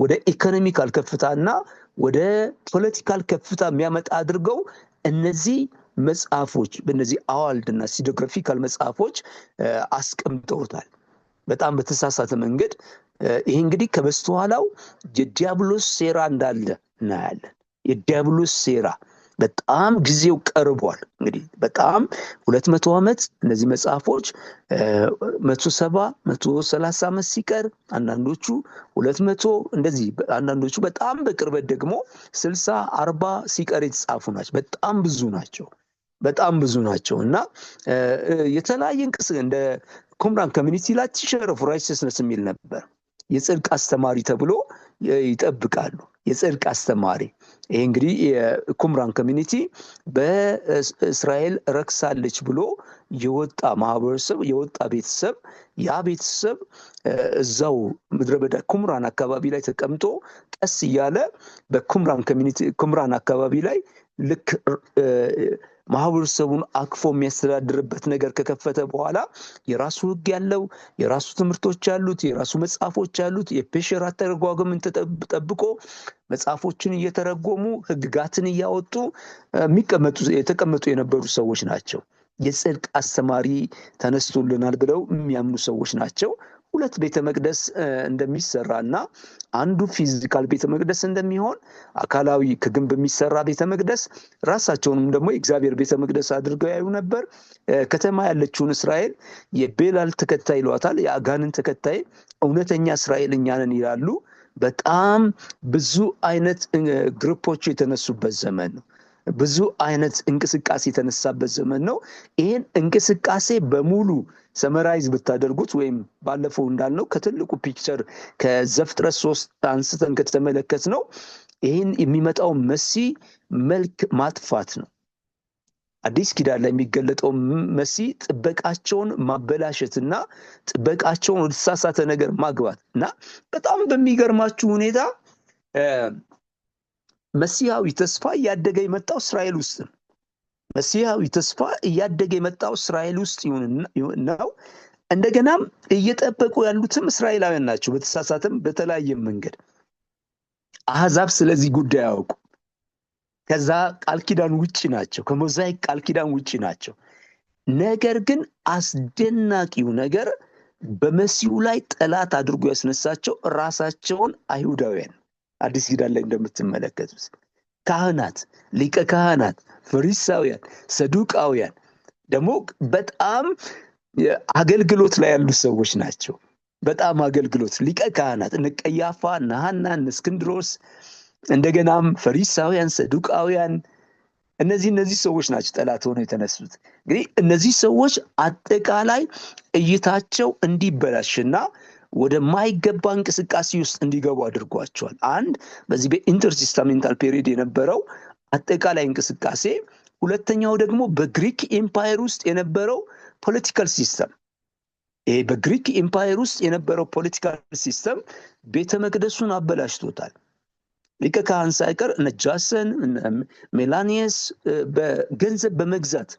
ወደ ኢኮኖሚካል ከፍታና ወደ ፖለቲካል ከፍታ የሚያመጣ አድርገው እነዚህ መጽሐፎች በእነዚህ አዋልድና ሲዶግራፊካል መጽሐፎች አስቀምጠውታል በጣም በተሳሳተ መንገድ። ይሄ እንግዲህ ከበስተኋላው የዲያብሎስ ሴራ እንዳለ እናያለን። የዲያብሎስ ሴራ በጣም ጊዜው ቀርቧል። እንግዲህ በጣም 200 ዓመት እነዚህ መጽሐፎች 170 130 ዓመት ሲቀር አንዳንዶቹ 200 እንደዚህ አንዳንዶቹ በጣም በቅርበት ደግሞ 60 40 ሲቀር የተጻፉ ናቸው። በጣም ብዙ ናቸው እና የተለያየ እንደ ኩምራን ኮሚኒቲ ላይ ቲቸር ኦፍ ራይቸስነስ የሚል ነበር። የጽድቅ አስተማሪ ተብሎ ይጠብቃሉ። የጽድቅ አስተማሪ ይሄ እንግዲህ የኩምራን ኮሚኒቲ በእስራኤል ረክሳለች ብሎ የወጣ ማህበረሰብ የወጣ ቤተሰብ ያ ቤተሰብ እዛው ምድረ በዳ ኩምራን አካባቢ ላይ ተቀምጦ ቀስ እያለ በኩምራን ኮሚኒቲ ኩምራን አካባቢ ላይ ልክ ማህበረሰቡን አክፎ የሚያስተዳድርበት ነገር ከከፈተ በኋላ የራሱ ሕግ ያለው የራሱ ትምህርቶች ያሉት የራሱ መጽሐፎች ያሉት የፔሸር አተረጓጎምን ተጠብቆ መጽሐፎችን እየተረጎሙ ሕግጋትን እያወጡ የተቀመጡ የነበሩ ሰዎች ናቸው። የጽድቅ አስተማሪ ተነስቶልናል ብለው የሚያምኑ ሰዎች ናቸው። ሁለት ቤተ መቅደስ እንደሚሰራና አንዱ ፊዚካል ቤተ መቅደስ እንደሚሆን አካላዊ ከግንብ የሚሰራ ቤተ መቅደስ ራሳቸውንም ደግሞ የእግዚአብሔር ቤተ መቅደስ አድርገው ያዩ ነበር። ከተማ ያለችውን እስራኤል የቤላል ተከታይ ይሏታል፣ የአጋንን ተከታይ እውነተኛ እስራኤል እኛ ነን ይላሉ። በጣም ብዙ አይነት ግሩፖች የተነሱበት ዘመን ነው። ብዙ አይነት እንቅስቃሴ የተነሳበት ዘመን ነው። ይህን እንቅስቃሴ በሙሉ ሰመራይዝ ብታደርጉት ወይም ባለፈው እንዳልነው ከትልቁ ፒክቸር ከዘፍጥረት 3 አንስተን ከተመለከት ነው ይህን የሚመጣው መሲ መልክ ማጥፋት ነው። አዲስ ኪዳን ላይ የሚገለጠው መሲ ጥበቃቸውን ማበላሸትና ጥበቃቸውን ወደ ተሳሳተ ነገር ማግባት እና በጣም በሚገርማችሁ ሁኔታ መሲያዊ ተስፋ እያደገ የመጣው እስራኤል ውስጥ ነው። መሲያዊ ተስፋ እያደገ የመጣው እስራኤል ውስጥ ነው። እንደገናም እየጠበቁ ያሉትም እስራኤላውያን ናቸው። በተሳሳተም በተለያየ መንገድ አሕዛብ ስለዚህ ጉዳይ ያውቁ ከዛ ቃል ኪዳን ውጪ ናቸው። ከሞዛይክ ቃል ኪዳን ውጪ ናቸው። ነገር ግን አስደናቂው ነገር በመሲሁ ላይ ጠላት አድርጎ ያስነሳቸው ራሳቸውን አይሁዳውያን አዲስ ኪዳን ላይ እንደምትመለከቱት ካህናት፣ ሊቀ ካህናት፣ ፈሪሳውያን፣ ሰዱቃውያን ደግሞ በጣም አገልግሎት ላይ ያሉ ሰዎች ናቸው። በጣም አገልግሎት ሊቀ ካህናት እነ ቀያፋ፣ እነ ሐና፣ እነ እስክንድሮስ እንደገናም ፈሪሳውያን፣ ሰዱቃውያን እነዚህ ሰዎች ናቸው ጠላት ሆነው የተነሱት። እንግዲህ እነዚህ ሰዎች አጠቃላይ እይታቸው እንዲበላሽና ወደ ማይገባ እንቅስቃሴ ውስጥ እንዲገቡ አድርጓቸዋል። አንድ በዚህ በኢንተርቴስታሜንታል ፔሪድ የነበረው አጠቃላይ እንቅስቃሴ፣ ሁለተኛው ደግሞ በግሪክ ኤምፓየር ውስጥ የነበረው ፖለቲካል ሲስተም። ይሄ በግሪክ ኤምፓየር ውስጥ የነበረው ፖለቲካል ሲስተም ቤተ መቅደሱን አበላሽቶታል። ሊቀ ካህን ሳይቀር እነ ጃሰን፣ ሜላኒየስ በገንዘብ በመግዛት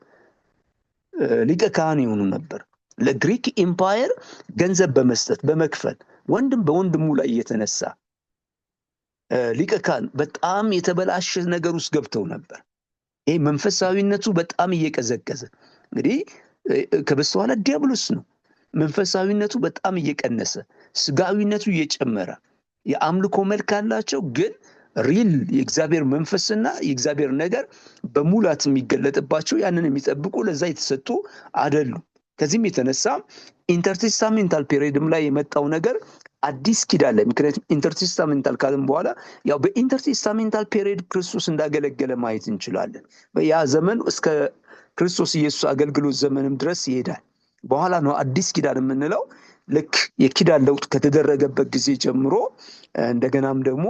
ሊቀ ካህን የሆኑ ነበር። ለግሪክ ኤምፓየር ገንዘብ በመስጠት በመክፈል ወንድም በወንድሙ ላይ እየተነሳ ሊቀ ካህን በጣም የተበላሸ ነገር ውስጥ ገብተው ነበር። ይሄ መንፈሳዊነቱ በጣም እየቀዘቀዘ እንግዲህ ከበስተኋላ ዲያብሎስ ነው። መንፈሳዊነቱ በጣም እየቀነሰ ስጋዊነቱ እየጨመረ የአምልኮ መልክ አላቸው፣ ግን ሪል የእግዚአብሔር መንፈስና የእግዚአብሔር ነገር በሙላት የሚገለጥባቸው ያንን የሚጠብቁ ለዛ የተሰጡ አይደሉም። ከዚህም የተነሳ ኢንተርቴስታሜንታል ፔሪድም ላይ የመጣው ነገር አዲስ ኪዳን ላይ ምክንያቱም ኢንተርቴስታሜንታል ካለም በኋላ ያው በኢንተርቴስታሜንታል ፔሪድ ክርስቶስ እንዳገለገለ ማየት እንችላለን። ያ ዘመን እስከ ክርስቶስ ኢየሱስ አገልግሎት ዘመንም ድረስ ይሄዳል። በኋላ ነው አዲስ ኪዳን የምንለው። ልክ የኪዳን ለውጥ ከተደረገበት ጊዜ ጀምሮ እንደገናም ደግሞ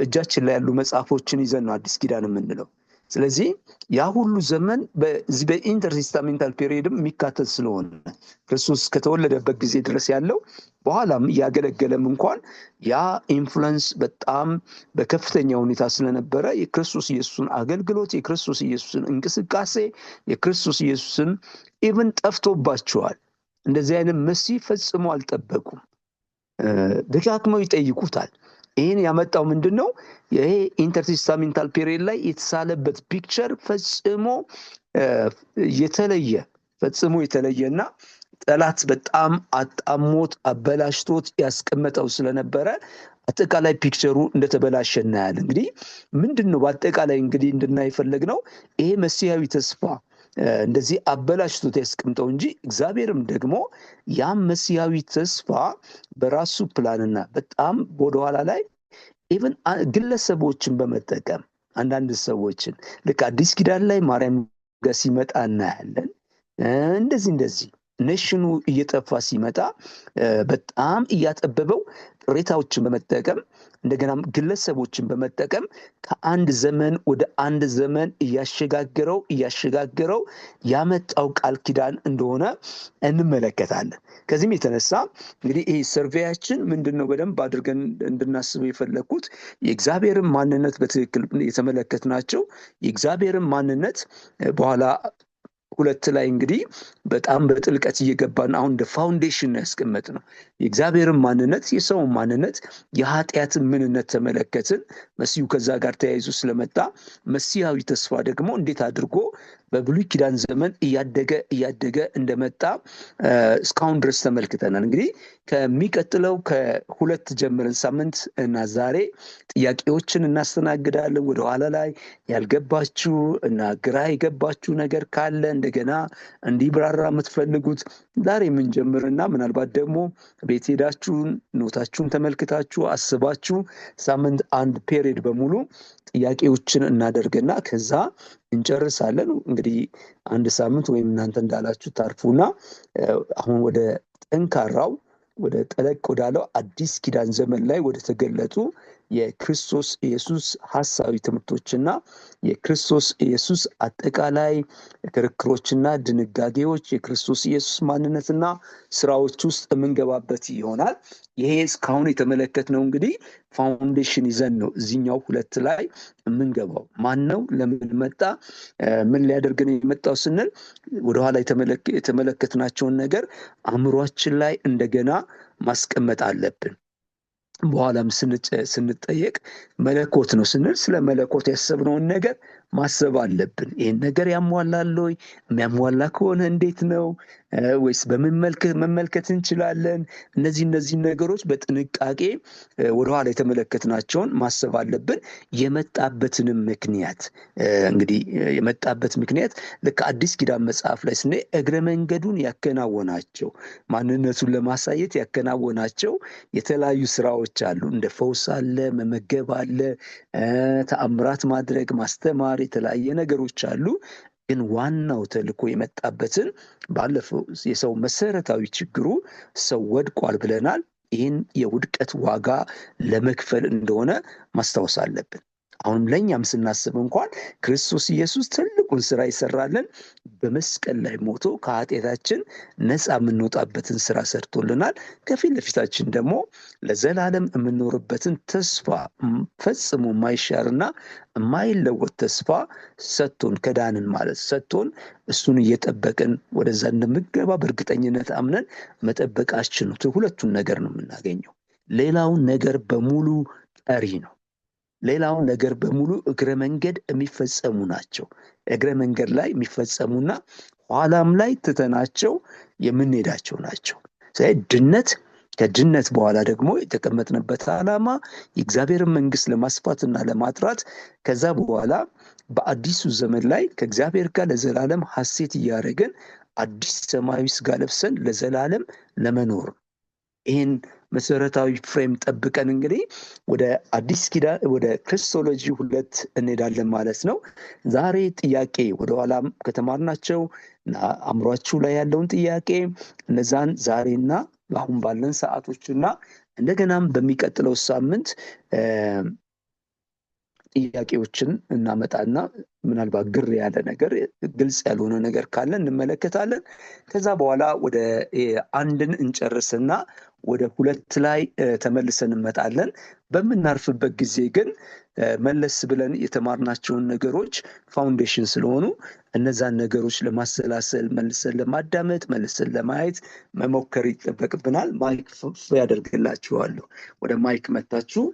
እጃችን ላይ ያሉ መጽሐፎችን ይዘን ነው አዲስ ኪዳን የምንለው። ስለዚህ ያ ሁሉ ዘመን በዚህ በኢንተርቴስታሜንታል ፔሪድም የሚካተት ስለሆነ ክርስቶስ ከተወለደበት ጊዜ ድረስ ያለው በኋላም እያገለገለም እንኳን ያ ኢንፍሉዌንስ በጣም በከፍተኛ ሁኔታ ስለነበረ የክርስቶስ ኢየሱስን አገልግሎት፣ የክርስቶስ ኢየሱስን እንቅስቃሴ፣ የክርስቶስ ኢየሱስን ኢቭን ጠፍቶባቸዋል። እንደዚህ አይነት መሲህ ፈጽሞ አልጠበቁም። ደጋግመው ይጠይቁታል። ይህን ያመጣው ምንድን ነው? ይሄ ኢንተርቴስታሜንታል ፔሪድ ላይ የተሳለበት ፒክቸር ፈጽሞ የተለየና ጠላት በጣም አጣሞት አበላሽቶት ያስቀመጠው ስለነበረ አጠቃላይ ፒክቸሩ እንደተበላሸ እናያለን። እንግዲህ ምንድን ነው በአጠቃላይ እንግዲህ እንድናይ የፈለግነው ይሄ መሲሐዊ ተስፋ እንደዚህ አበላሽቶት ያስቀምጠው እንጂ እግዚአብሔርም ደግሞ ያም መሲሐዊ ተስፋ በራሱ ፕላንና በጣም ወደኋላ ላይ ኢቨን ግለሰቦችን በመጠቀም አንዳንድ ሰዎችን ልክ አዲስ ኪዳን ላይ ማርያም ጋር ሲመጣ እናያለን። እንደዚህ ኔሽኑ እየጠፋ ሲመጣ በጣም እያጠበበው ቅሬታዎችን በመጠቀም እንደገናም ግለሰቦችን በመጠቀም ከአንድ ዘመን ወደ አንድ ዘመን እያሸጋገረው ያመጣው ቃል ኪዳን እንደሆነ እንመለከታለን። ከዚህም የተነሳ እንግዲህ ይሄ ሰርቬያችን ምንድን ነው በደንብ አድርገን እንድናስበው የፈለግኩት የእግዚአብሔርን ማንነት በትክክል የተመለከትናቸው የእግዚአብሔርን ማንነት በኋላ ሁለት ላይ እንግዲህ በጣም በጥልቀት እየገባን አሁን እንደ ፋውንዴሽን ያስቀመጥ ነው። የእግዚአብሔርን ማንነት፣ የሰውን ማንነት፣ የኃጢአትን ምንነት ተመለከትን። መሲሁ ከዛ ጋር ተያይዞ ስለመጣ መሲሐዊ ተስፋ ደግሞ እንዴት አድርጎ በብሉይ ኪዳን ዘመን እያደገ እንደመጣ እስካሁን ድረስ ተመልክተናል። እንግዲህ ከሚቀጥለው ከሁለት ጀምረን ሳምንት እና ዛሬ ጥያቄዎችን እናስተናግዳለን። ወደኋላ ላይ ያልገባችሁ እና ግራ የገባችሁ ነገር ካለ እንደገና እንዲብራራ የምትፈልጉት ዛሬ የምንጀምርና ምናልባት ደግሞ ቤት ሄዳችሁን ኖታችሁን ተመልክታችሁ አስባችሁ ሳምንት አንድ ፔሪድ በሙሉ ጥያቄዎችን እናደርግና ከዛ እንጨርሳለን። እንግዲህ አንድ ሳምንት ወይም እናንተ እንዳላችሁ ታርፉና አሁን ወደ ጠንካራው ወደ ጠለቅ ወዳለው አዲስ ኪዳን ዘመን ላይ ወደ ተገለጡ የክርስቶስ ኢየሱስ ሐሳዊ ትምህርቶችና የክርስቶስ ኢየሱስ አጠቃላይ ክርክሮችና ድንጋጌዎች የክርስቶስ ኢየሱስ ማንነትና ስራዎች ውስጥ የምንገባበት ይሆናል። ይሄ እስካሁን የተመለከትነው እንግዲህ ፋውንዴሽን ይዘን ነው እዚህኛው ሁለት ላይ የምንገባው። ማን ነው? ለምን መጣ? ምን ሊያደርገን የመጣው ስንል ወደኋላ የተመለከትናቸውን ነገር አእምሯችን ላይ እንደገና ማስቀመጥ አለብን። በኋላም ስንጠየቅ መለኮት ነው ስንል ስለ መለኮት ያሰብነውን ነገር ማሰብ አለብን። ይህን ነገር ያሟላል ወይ? የሚያሟላ ከሆነ እንዴት ነው? ወይስ መመልከት እንችላለን? እነዚህ ነገሮች በጥንቃቄ ወደኋላ የተመለከትናቸውን ማሰብ አለብን። የመጣበትንም ምክንያት እንግዲህ የመጣበት ምክንያት ልክ አዲስ ኪዳን መጽሐፍ ላይ ስናይ እግረ መንገዱን ያከናወናቸው ማንነቱን ለማሳየት ያከናወናቸው የተለያዩ ስራዎች አሉ። እንደ ፈውስ አለ፣ መመገብ አለ፣ ተአምራት ማድረግ፣ ማስተማር፣ የተለያየ ነገሮች አሉ። ግን ዋናው ተልእኮ የመጣበትን ባለፈው የሰው መሰረታዊ ችግሩ ሰው ወድቋል ብለናል። ይህን የውድቀት ዋጋ ለመክፈል እንደሆነ ማስታወስ አለብን። አሁንም ለእኛም ስናስብ እንኳን ክርስቶስ ኢየሱስ ትልቁን ስራ ይሰራልን በመስቀል ላይ ሞቶ ከኃጢአታችን ነፃ የምንወጣበትን ስራ ሰርቶልናል። ከፊት ለፊታችን ደግሞ ለዘላለም የምንኖርበትን ተስፋ ፈጽሞ የማይሻርና የማይለወጥ ተስፋ ሰጥቶን ከዳንን ማለት ሰጥቶን እሱን እየጠበቅን ወደዛ እንደምገባ በእርግጠኝነት አምነን መጠበቃችን ነው። ሁለቱን ነገር ነው የምናገኘው። ሌላውን ነገር በሙሉ ቀሪ ነው። ሌላውን ነገር በሙሉ እግረ መንገድ የሚፈጸሙ ናቸው። እግረ መንገድ ላይ የሚፈጸሙና ኋላም ላይ ትተናቸው የምንሄዳቸው ናቸው። ስለዚህ ከድነት በኋላ ደግሞ የተቀመጥንበት ዓላማ የእግዚአብሔርን መንግስት ለማስፋትና ለማጥራት ከዛ በኋላ በአዲሱ ዘመን ላይ ከእግዚአብሔር ጋር ለዘላለም ሐሴት እያደረግን አዲስ ሰማያዊ ስጋ ለብሰን ለዘላለም ለመኖር ይህን መሰረታዊ ፍሬም ጠብቀን እንግዲህ ወደ አዲስ ኪዳን ወደ ክርስቶሎጂ 2 እንሄዳለን ማለት ነው። ዛሬ ጥያቄ ወደኋላም ከተማርናቸው አእምሯችሁ ላይ ያለውን ጥያቄ እነዛን ዛሬና አሁን ባለን ሰዓቶችና እንደገናም በሚቀጥለው ሳምንት ጥያቄዎችን እናመጣና ምናልባት ግር ያለ ነገር ግልጽ ያልሆነ ነገር ካለ እንመለከታለን። ከዛ በኋላ ወደ 1ን እንጨርስና ወደ 2 ላይ ተመልሰን እንመጣለን። በምናርፍበት ጊዜ ግን መለስ ብለን የተማርናቸውን ነገሮች ፋውንዴሽን ስለሆኑ እነዛን ነገሮች ለማሰላሰል መልሰን ለማዳመጥ መልሰን ለማየት መሞከር ይጠበቅብናል። ማይክ ያደርግላችኋለሁ። ወደ ማይክ መታችሁ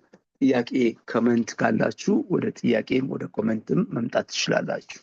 ጥያቄ ኮመንት ካላችሁ ወደ ጥያቄም ወደ ኮመንትም መምጣት ትችላላችሁ።